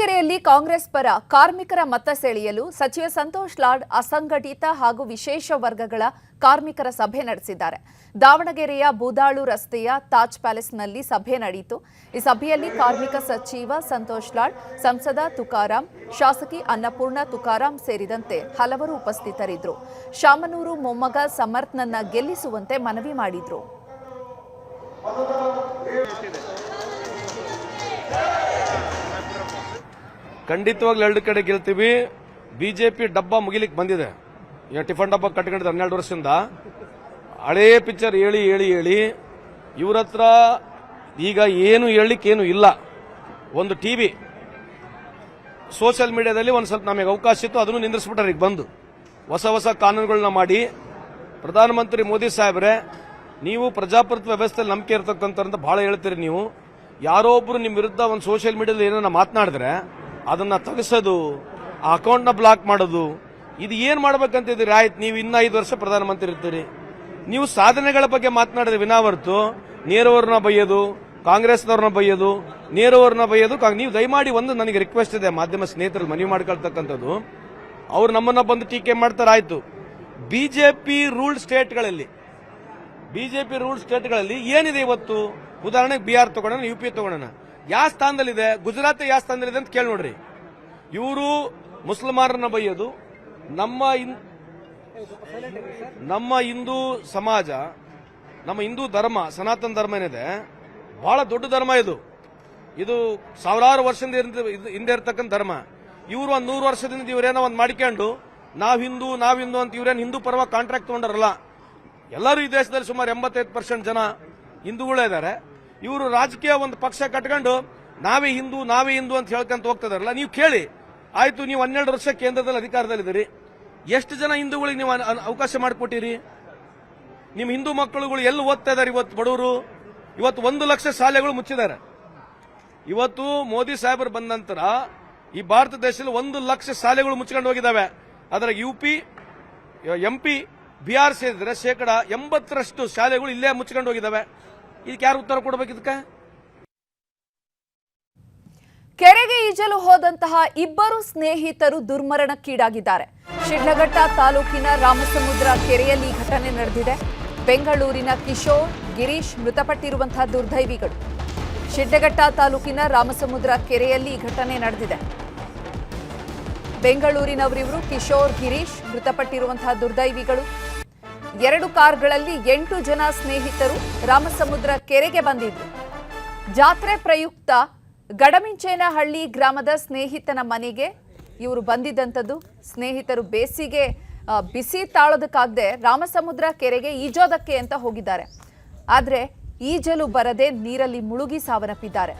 ದಾವಣಗೆರೆಯಲ್ಲಿ ಕಾಂಗ್ರೆಸ್ ಪರ ಕಾರ್ಮಿಕರ ಮತ ಸೆಳೆಯಲು ಸಚಿವ ಸಂತೋಷ್ ಲಾಡ್ ಅಸಂಘಟಿತ ಹಾಗೂ ವಿಶೇಷ ವರ್ಗಗಳ ಕಾರ್ಮಿಕರ ಸಭೆ ನಡೆಸಿದ್ದಾರೆ. ದಾವಣಗೆರೆಯ ಬೂದಾಳು ರಸ್ತೆಯ ತಾಜ್ ಪ್ಯಾಲೇಸ್ನಲ್ಲಿ ಸಭೆ ನಡೆಯಿತು. ಈ ಸಭೆಯಲ್ಲಿ ಕಾರ್ಮಿಕ ಸಚಿವ ಸಂತೋಷ್ ಲಾಡ್, ಸಂಸದ ತುಕಾರಾಂ, ಶಾಸಕಿ ಅನ್ನಪೂರ್ಣ ತುಕಾರಾಂ ಸೇರಿದಂತೆ ಹಲವರು ಉಪಸ್ಥಿತರಿದ್ದರು. ಶಾಮನೂರು ಮೊಮ್ಮಗ ಸಮರ್ಥ್ನನ್ನ ಗೆಲ್ಲಿಸುವಂತೆ ಮನವಿ ಮಾಡಿದ್ರು. ಖಂಡಿತವಾಗ್ಲೂ ಎರಡು ಕಡೆ ಗೆಲ್ತೀವಿ. ಬಿಜೆಪಿ ಡಬ್ಬ ಮುಗಿಲಿಕ್ಕೆ ಬಂದಿದೆ. ಟಿಫನ್ ಡಬ್ಬ ಕಟ್ಕೊಂಡಿದ್ದ 12 ವರ್ಷದಿಂದ ಹಳೇ ಪಿಕ್ಚರ್ ಹೇಳಿ ಇವ್ರ ಹತ್ರ ಈಗ ಏನು ಹೇಳಲಿಕ್ಕೇನು ಇಲ್ಲ. ಒಂದು ಟಿವಿ ಸೋಷಿಯಲ್ ಮೀಡಿಯಾದಲ್ಲಿ ಒಂದು ಸ್ವಲ್ಪ ನಮಗೆ ಅವಕಾಶ ಇತ್ತು, ಅದನ್ನು ನಿಂದಿಸ್ಬಿಟ್ಟಾರೆ. ಈಗ ಬಂದು ಹೊಸ ಕಾನೂನುಗಳನ್ನ ಮಾಡಿ, ಪ್ರಧಾನಮಂತ್ರಿ ಮೋದಿ ಸಾಹೇಬ್ರೆ, ನೀವು ಪ್ರಜಾಪ್ರಭುತ್ವ ವ್ಯವಸ್ಥೆಯಲ್ಲಿ ನಂಬಿಕೆ ಇರತಕ್ಕಂತ ಬಹಳ ಹೇಳ್ತೀರಿ. ನೀವು ಯಾರೋ ಒಬ್ರು ನಿಮ್ಮ ವಿರುದ್ಧ ಒಂದು ಸೋಷಿಯಲ್ ಮೀಡಿಯಾದಲ್ಲಿ ಏನನ್ನ ಮಾತನಾಡಿದ್ರೆ ಅದನ್ನ ತೆಗೆಸೋದು, ಆ ಅಕೌಂಟ್ನ ಬ್ಲಾಕ್ ಮಾಡೋದು, ಇದು ಏನ್ ಮಾಡ್ಬೇಕಂತಿದ್ದೀರಿ? ಆಯ್ತು, ನೀವು ಇನ್ನ 5 ವರ್ಷ ಪ್ರಧಾನಮಂತ್ರಿ ಇರ್ತೀರಿ. ನೀವು ಸಾಧನೆಗಳ ಬಗ್ಗೆ ಮಾತನಾಡಿದ್ರೆ ವಿನಾ ಹೊರತು ನೇರವ್ರನ್ನ ಬೈಯೋದು, ಕಾಂಗ್ರೆಸ್ನವ್ರನ್ನ ಬೈಯೋದು, ನೇರವ್ರನ್ನ ಬೈಯೋದು. ನೀವು ದಯಮಾಡಿ ಒಂದು ನನಗೆ ರಿಕ್ವೆಸ್ಟ್ ಇದೆ, ಮಾಧ್ಯಮ ಸ್ನೇಹಿತರಲ್ಲಿ ಮನವಿ ಮಾಡ್ಕೊಳ್ತಕ್ಕಂಥದ್ದು, ಅವ್ರು ನಮ್ಮನ್ನ ಬಂದು ಟೀಕೆ ಮಾಡ್ತಾರೆ. ಆಯ್ತು, ಬಿಜೆಪಿ ರೂಲ್ಡ್ ಸ್ಟೇಟ್ಗಳಲ್ಲಿ ಏನಿದೆ ಇವತ್ತು? ಉದಾಹರಣೆಗೆ ಬಿಹಾರ್ ತಗೊಳ್ಳೋಣ, ಯುಪಿ ತಗೊಳ್ಳೋಣ, ಯಾವ ಸ್ಥಾನದಲ್ಲಿದೆ? ಗುಜರಾತ್ ಯಾವ ಸ್ಥಾನದಲ್ಲಿದೆ ಅಂತ ಕೇಳಿ ನೋಡ್ರಿ. ಇವರು ಮುಸಲ್ಮಾನರನ್ನ ಬೈಯೋದು, ನಮ್ಮ ಹಿಂದೂ ಸಮಾಜ, ನಮ್ಮ ಹಿಂದೂ ಧರ್ಮ, ಸನಾತನ ಧರ್ಮ ಏನಿದೆ ಬಹಳ ದೊಡ್ಡ ಧರ್ಮ. ಇದು ಸಾವಿರಾರು ವರ್ಷದಿಂದ ಹಿಂದೆ ಇರ್ತಕ್ಕಂಥ ಧರ್ಮ. ಇವರು ಒಂದು 100 ವರ್ಷದಿಂದ ಇವರೇನೋ ಒಂದು ಮಾಡಿಕೊಂಡು ನಾವ್ ಹಿಂದೂ ಅಂತ ಇವ್ರೇನು ಹಿಂದೂ ಪರವಾಗಿ ಕಾಂಟ್ರಾಕ್ಟ್ ತಗೊಂಡಾರಲ್ಲ. ಎಲ್ಲರೂ ಈ ದೇಶದಲ್ಲಿ ಸುಮಾರು 85% ಜನ ಹಿಂದೂಗಳೇ ಇದ್ದಾರೆ. ಇವರು ರಾಜಕೀಯ ಒಂದು ಪಕ್ಷ ಕಟ್ಕೊಂಡು ನಾವೇ ಹಿಂದೂ ಅಂತ ಹೇಳ್ಕೊಂತ ಹೋಗ್ತಿದಾರಲ್ಲ. ನೀವು ಕೇಳಿ, ಆಯ್ತು, ನೀವು 12 ವರ್ಷ ಕೇಂದ್ರದಲ್ಲಿ ಅಧಿಕಾರದಲ್ಲಿದ್ದೀರಿ, ಎಷ್ಟು ಜನ ಹಿಂದೂಗಳಿಗೆ ನೀವು ಅವಕಾಶ ಮಾಡಿಕೊಟ್ಟಿರಿ? ನಿಮ್ಮ ಹಿಂದೂ ಮಕ್ಕಳುಗಳು ಎಲ್ಲಿ ಓದ್ತಾ ಇದಾರೆ? ಇವತ್ತು ಬಡವರು, ಇವತ್ತು 1 ಲಕ್ಷ ಶಾಲೆಗಳು ಮುಚ್ಚಿದ್ದಾರೆ. ಇವತ್ತು ಮೋದಿ ಸಾಹೇಬರು ಬಂದ ನಂತರ ಈ ಭಾರತ ದೇಶದಲ್ಲಿ 1 ಲಕ್ಷ ಶಾಲೆಗಳು ಮುಚ್ಕೊಂಡು ಹೋಗಿದ್ದಾವೆ. ಅದರ ಯುಪಿ, ಎಂಪಿ, ಬಿಹಾರ್ ಸೇರಿದ್ರೆ 80% ಶಾಲೆಗಳು ಇಲ್ಲೇ ಮುಚ್ಕೊಂಡು ಹೋಗಿದ್ದಾವೆ. ಇದಕ್ಕೆ ಯಾರು ಉತ್ತರ ಕೊಡಬೇಕು? ಇದಕ್ಕೆ ಕೆರೆಗೆ ಈಜಲು ಹೋದಂತಹ ಇಬ್ಬರು ಸ್ನೇಹಿತರು ದುರ್ಮರಣಕ್ಕೀಡಾಗಿದ್ದಾರೆ. ಶಿಡ್ಲಘಟ್ಟ ತಾಲೂಕಿನ ರಾಮಸಮುದ್ರ ಕೆರೆಯಲ್ಲಿ ಘಟನೆ ನಡೆದಿದೆ. ಬೆಂಗಳೂರಿನ ಕಿಶೋರ್, ಗಿರೀಶ್ ಮೃತಪಟ್ಟಿರುವಂತಹ ದುರ್ದೈವಿಗಳು. ಶಿಡ್ಲಘಟ್ಟ ತಾಲೂಕಿನ ರಾಮಸಮುದ್ರ ಕೆರೆಯಲ್ಲಿ ಘಟನೆ ನಡೆದಿದೆ. ಬೆಂಗಳೂರಿನವರಿವರು ಕಿಶೋರ್, ಗಿರೀಶ್ ಮೃತಪಟ್ಟಿರುವಂತಹ ದುರ್ದೈವಿಗಳು. 2 ಕಾರ್ಗಳಲ್ಲಿ 8 ಜನ ಸ್ನೇಹಿತರು ರಾಮಸಮುದ್ರ ಕೆರೆಗೆ ಬಂದಿದ್ರು. ಜಾತ್ರೆ ಪ್ರಯುಕ್ತ ಗಡಮಿಂಚೇನಹಳ್ಳಿ ಗ್ರಾಮದ ಸ್ನೇಹಿತನ ಮನೆಗೆ ಇವರು ಬಂದಿದ್ದಂಥದ್ದು. ಸ್ನೇಹಿತರು ಬೇಸಿಗೆ ಬಿಸಿ ತಾಳೋದಕ್ಕಾಗದೆ ರಾಮಸಮುದ್ರ ಕೆರೆಗೆ ಈಜೋದಕ್ಕೆ ಅಂತ ಹೋಗಿದ್ದಾರೆ. ಆದರೆ ಈಜಲು ಬರದೆ ನೀರಲ್ಲಿ ಮುಳುಗಿ ಸಾವನ್ನಪ್ಪಿದ್ದಾರೆ.